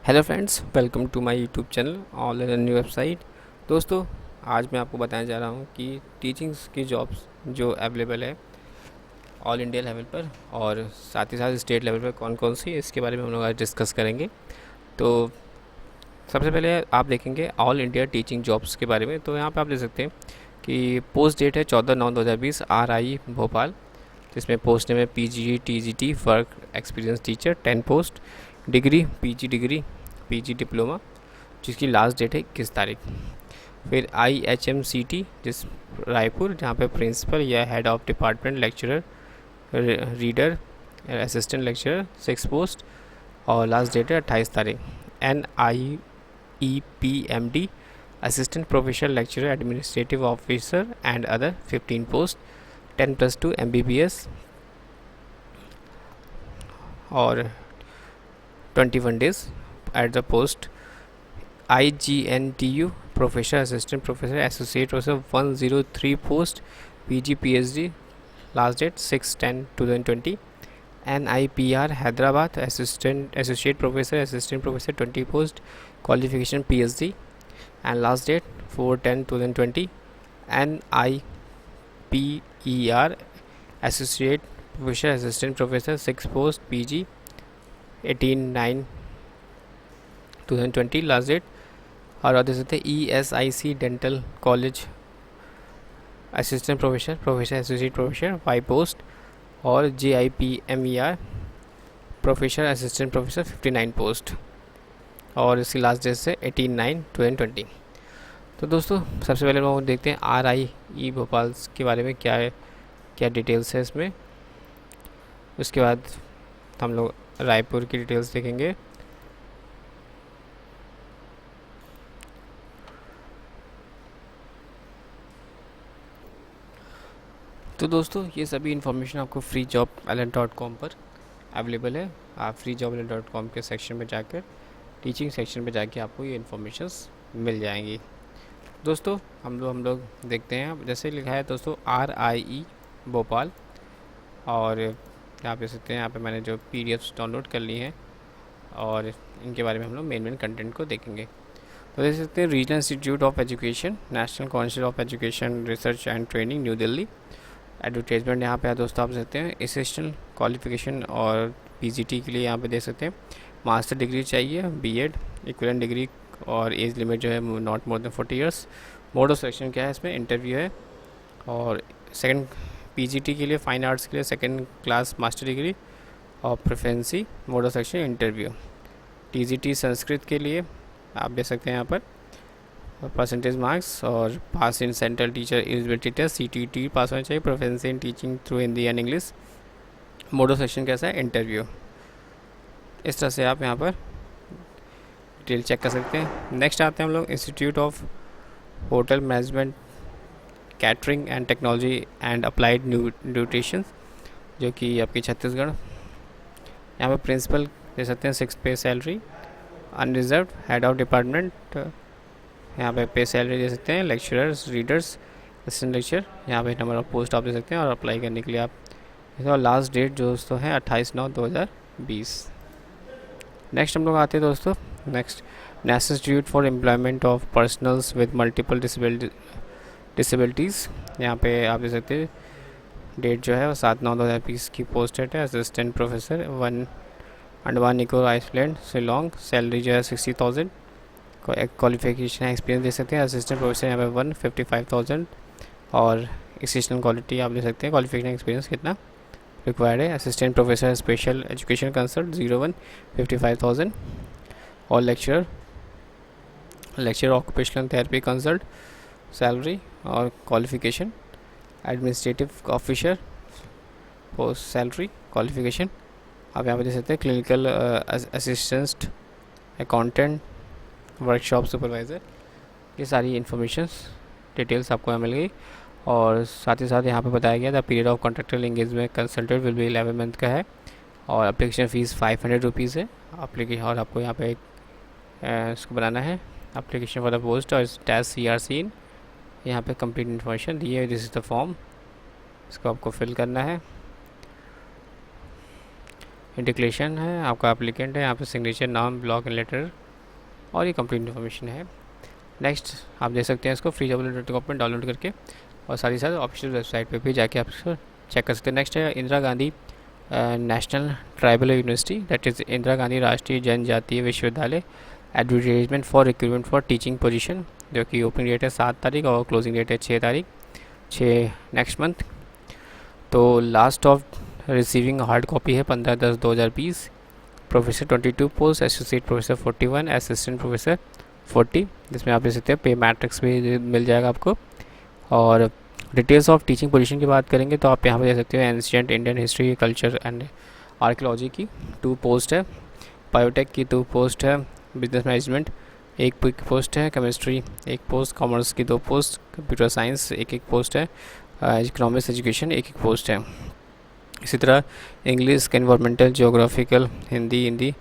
Hello friends, welcome to my YouTube channel all in new website. दोस्तों, आज मैं आपको बताने जा रहा हूँ कि टीचिंग्स की जॉब्स जो अवेलेबल है ऑल इंडिया लेवल पर और साथ ही साथ स्टेट लेवल पर कौन कौन सी, इसके बारे में हम लोग आज डिस्कस करेंगे। तो सबसे पहले आप देखेंगे ऑल इंडिया टीचिंग जॉब्स के बारे में। तो यहाँ पर आप देख सकते हैं कि पोस्ट डेट है 14/9/2020 RI भोपाल, जिसमें पोस्ट नेम है PG TGT work experience teacher 10 post. Degree PG degree, PG diploma, जिसकी लास्ट डेट है 21 तारीख। फिर IHMCT जिस रायपुर, जहाँ पे प्रिंसिपल या head of department, lecturer, reader, assistant lecturer 6 post और लास्ट डेट है 28 तारीख। NIEPMD assistant professor lecturer administrative officer and other 15 post 10+2 MBBS और 21 days at the post। IGNTU professor assistant professor associate professor 103 post PG PhD, last date 6/10/2020। NIPR Hyderabad assistant associate professor assistant professor 20 post, qualification PhD and last date 4/10/2020। NIPER associate professor assistant professor 6 post PG 18/9/2020 last date. और देख सकते हैं ESIC dental college assistant professor professor associate professor 5 post और JIPMER professor assistant professor 59 post और इसकी last date से 18/9/2020। तो दोस्तों, सबसे पहले हम लोग देखते हैं RIE भोपाल के बारे में क्या है, क्या डिटेल्स है इसमें। उसके बाद हम लोग रायपुर की डिटेल्स देखेंगे। तो दोस्तों, ये सभी इन्फॉर्मेशन आपको freejobalert.com पर अवेलेबल है। आप freejobalert.com के सेक्शन में जाकर, टीचिंग सेक्शन में जाके आपको ये इन्फॉर्मेशंस मिल जाएंगी। दोस्तों, हम लोग देखते हैं, जैसे लिखा है दोस्तों RIE भोपाल, और आप देख सकते हैं यहाँ पे मैंने जो PDFs डाउनलोड कर ली हैं और इनके बारे में हम लोग मेन कंटेंट को देखेंगे। तो देख सकते हैं regional institute of education, national council of education research and training, new Delhi. Advertisement यहाँ पे है दोस्तों, आप सकते हैं एसेशनल क्वालिफिकेशन और PGT के लिए यहाँ पे देख सकते हैं मास्टर डिग्री चाहिए, BEd इक्विवेलेंट डिग्री और एज लिमिट जो है not more than 40 years. Mode of selection क्या है, इसमें इंटरव्यू है। और सेकंड PGT के लिए फाइन आर्ट्स के लिए सेकंड क्लास मास्टर डिग्री और preference, mode of selection interview. TGT Sanskrit के लिए आप देख सकते हैं यहाँ पर परसेंटेज मार्क्स और pass in central teacher eligibility test CTET pass होना चाहिए, proficiency in teaching through Hindi and English. Mode of selection कैसा है, इंटरव्यू। इस तरह से आप यहाँ पर डिटेल चेक कर सकते हैं। नेक्स्ट आते हैं हम लोग institute of hotel management, catering and technology and applied nutrition, जो कि आपकी छत्तीसगढ़। यहाँ पर प्रिंसिपल दे सकते हैं 6 pay salary, unreserve head of department, यहाँ पे पे सैलरी दे सकते हैं। लेक्चरर्स, रीडर्स, असिस्टेंट लेक्चर, यहाँ पे नंबर ऑफ पोस्ट आप दे सकते हैं और अप्लाई करने के लिए आप। और लास्ट डेट जो दोस्तों है 28/9/2020। नेक्स्ट हम लोग आते हैं दोस्तों, next national institute for employment of personals with multiple disabilities. यहाँ पे आप देख सकते हैं डेट जो है वो 7/9/2020 की पोस्ट डेट है। Assistant professor 1 Andaman Nicobar island Shillong, salary जो है 60,000। क्वालिफिकेशन एक्सपीरियंस दे सकते हैं। असिस्टेंट प्रोफेसर यहाँ पे 155,000 और असिस्टेंट क्वालिटी आप दे सकते हैं। क्वालिफिकेशन एक्सपीरियंस कितना रिक्वायर्ड है। Assistant professor special education consult 01 55,000 और lecture occupational therapy consult salary और qualification. Administrative officer post salary qualification आप यहाँ पे दे सकते हैं। Clinical assistant, accountant, workshop supervisor, ये सारी इन्फॉर्मेशंस डिटेल्स आपको यहाँ मिल गई। और साथ ही साथ यहाँ पे बताया गया था period of contractual engagement consultant will be 11 month का है और एप्लीकेशन फ़ीस 500 रुपीज़ है एप्लीकेशन। और आपको यहाँ पे इसको बनाना है एप्लीकेशन फॉर द पोस्ट और टैक्स CRC इन, यहाँ पे कंप्लीट इन्फॉर्मेशन दी है। दिस इज़ द फॉर्म, इसको आपको फिल करना है। डिक्लेरेशन है, आपका एप्लीकेंट है, यहाँ पे सिग्नेचर, नाम, ब्लॉक एंड लेटर, और ये कंप्लीट इन्फॉर्मेशन है। नेक्स्ट आप देख सकते हैं इसको freejobs.com पर डाउनलोड करके, और साथ ही साथ ऑफिशियल वेबसाइट पे भी जाके आप इसको चेक कर सकते हैं। नेक्स्ट है Indira Gandhi national tribal university, that is Indira Gandhi राष्ट्रीय जनजातीय विश्वविद्यालय, advertisement for recruitment for teaching position, जो कि ओपनिंग डेट है 7 तारीख और क्लोजिंग डेट है 6 तारीख, 6 नेक्स्ट मंथ। तो last of receiving hard copy है 15/10/2020। Professor 22 post, associate professor 41, assistant professor 40, जिसमें आप देख सकते हैं पे मैट्रिक्स भी मिल जाएगा आपको। और डिटेल्स ऑफ टीचिंग पोजीशन की बात करेंगे तो आप यहाँ पे देख सकते हो ancient Indian history, culture and archaeology की 2 पोस्ट है, बायोटेक की 2 पोस्ट है, बिजनेस मैनेजमेंट 1 पोस्ट है, केमिस्ट्री 1 पोस्ट, कॉमर्स की 2 पोस्ट, कंप्यूटर साइंस 1 पोस्ट है, इकोनॉमिक्स एजुकेशन 1 पोस्ट है। इसी तरह इंग्लिश, एनवायरमेंटल, जियोग्राफिकल, हिंदी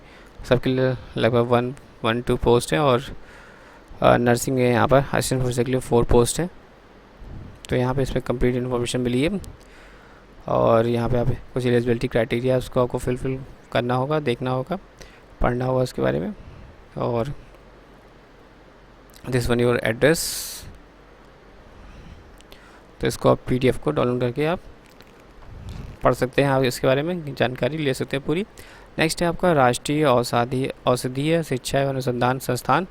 सबके लिए लगभग 1-2 पोस्ट है। और नर्सिंग में यहाँ पर असिस्टेंट प्रोफेसर के लिए 4 पोस्ट है। तो यहाँ पे इस पर कंप्लीट इन्फॉर्मेशन मिली है। और यहाँ पे आप कुछ एलिजिबिलिटी क्राइटेरिया उसको आपको फिल करना होगा, देखना होगा, पढ़ना होगा उसके बारे में। और दिस वन योर एड्रेस, तो इसको आप PDF को डाउनलोड करके आप पढ़ सकते हैं, आप इसके बारे में जानकारी ले सकते हैं पूरी। नेक्स्ट है आपका राष्ट्रीय औषधीय शिक्षा एवं अनुसंधान संस्थान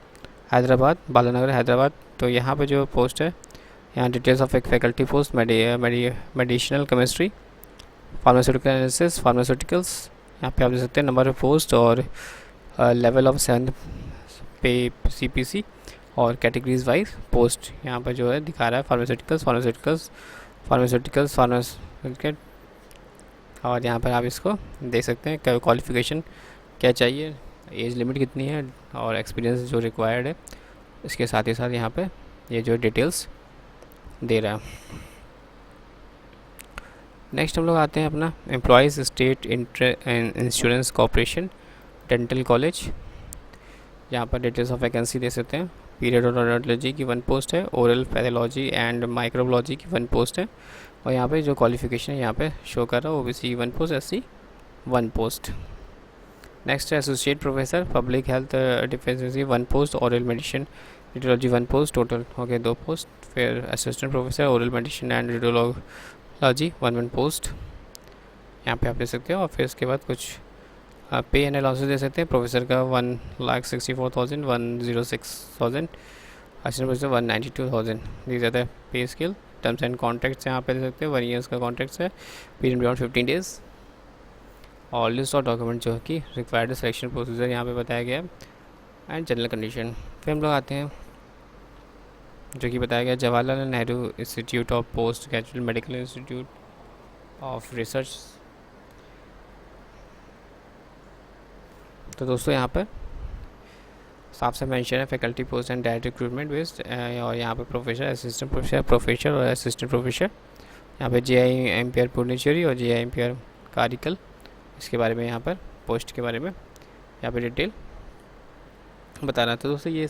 हैदराबाद, बालानगर हैदराबाद। तो यहाँ पे जो पोस्ट है, यहाँ डिटेल्स ऑफ एक faculty post, medicinal chemistry, pharmaceutical analysis, pharmaceuticals. यहाँ पे आप देख सकते हैं नंबर ऑफ पोस्ट और लेवल ऑफ 7 पे CPC और कैटेगरीज वाइज पोस्ट यहाँ पर जो है दिखा रहा है, फार्मास्यूटिकल्स। और यहाँ पर आप इसको देख सकते हैं क्वालिफ़िकेशन क्या चाहिए, एज लिमिट कितनी है और एक्सपीरियंस जो रिक्वायर्ड है, इसके साथ ही साथ यहाँ पे ये जो डिटेल्स दे रहा है। नेक्स्ट हम लोग आते हैं अपना employees state insurance corporation dental college. यहाँ पर डिटेल्स ऑफ वैकेंसी दे सकते हैं। पीरियड ओडोंटोलॉजी की 1 पोस्ट है, ओरल पैथोलॉजी एंड माइक्रोबायोलॉजी की 1 पोस्ट है। और यहाँ पे जो क्वालिफिकेशन है यहाँ पे शो कर रहा है, OBC 1 post, SC 1 post. Next है एसोसिएट प्रोफेसर पब्लिक हेल्थ डिफेंसी 1 post, oral medicine radiology 1 post, total हो गए 2 पोस्ट। फिर assistant professor oral medicine and radiology 1 post यहाँ पे आप दे सकते हो। और फिर उसके बाद कुछ पे एंड अलाउंसेस दे सकते हैं। प्रोफेसर का 1,64,000, 106,000, assistant professor 192,000। These are the pay scale. Terms and contracts यहाँ पे दे सकते हैं, 1 ईयर्स का कॉन्ट्रैक्ट्स है, पीरियड बियॉन्ड 15 डेज। और लिस्ट ऑफ डॉक्यूमेंट जो कि रिक्वायर्ड सिलेक्शन प्रोसीजर यहाँ पे बताया गया है, एंड जनरल कंडीशन। फिर हम लोग आते हैं जो कि बताया गया Jawaharlal Nehru institute of post graduate medical institute of research. तो दोस्तों यहाँ पर साफ से मेंशन है faculty post and direct recruitment based. और यहाँ पे प्रोफेसर, असिस्टेंट प्रोफेसर और असिस्टेंट प्रोफेसर। यहाँ पे JIMPR पुडुचेरी और JIMPR कारिकल, इसके बारे में यहाँ पर पोस्ट के बारे में यहाँ पे डिटेल बता रहा था। दोस्तों ये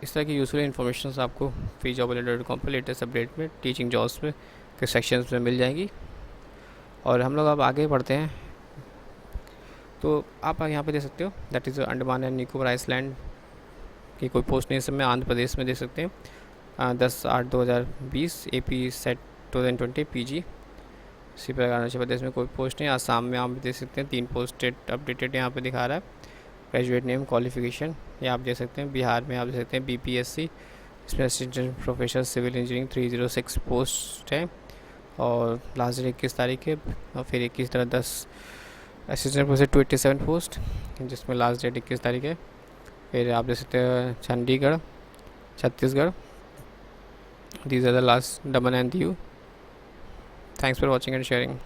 इस तरह की यूजफुल इन्फॉर्मेशन आपको freejobs.com पर लेटेस्ट अपडेट में टीचिंग जॉब्स में के सेक्शंस में मिल जाएंगी। और हम लोग अब आगे बढ़ते हैं। तो आप यहाँ पे देख सकते हो that is Andaman and Nicobar island की कोई पोस्ट नहीं, इस समय आंध्र प्रदेश में देख सकते हैं 10/8/2020 AP सेट 2020 PG। इसी प्रकार अरुणाचल प्रदेश में कोई पोस्ट नहीं। आसाम में आप देख सकते हैं 3 पोस्ट अपडेटेड यहाँ पे दिखा रहा है। ग्रेजुएट नेम, क्वालिफिकेशन ये आप देख सकते हैं। बिहार में आप देख सकते हैं BPSC, इसमें assistant professor civil engineering 306 post है और लास्ट डेट 21 तारीख है। और फिर 21/10 असिस्टेंट प्रोफेसर 287 पोस्ट, जिसमें लास्ट डेट 21 तारीख है। फिर आप देख सकते हैं Chandigarh, Chhattisgarh. These are the last Daman and Diu. Thanks for watching and sharing.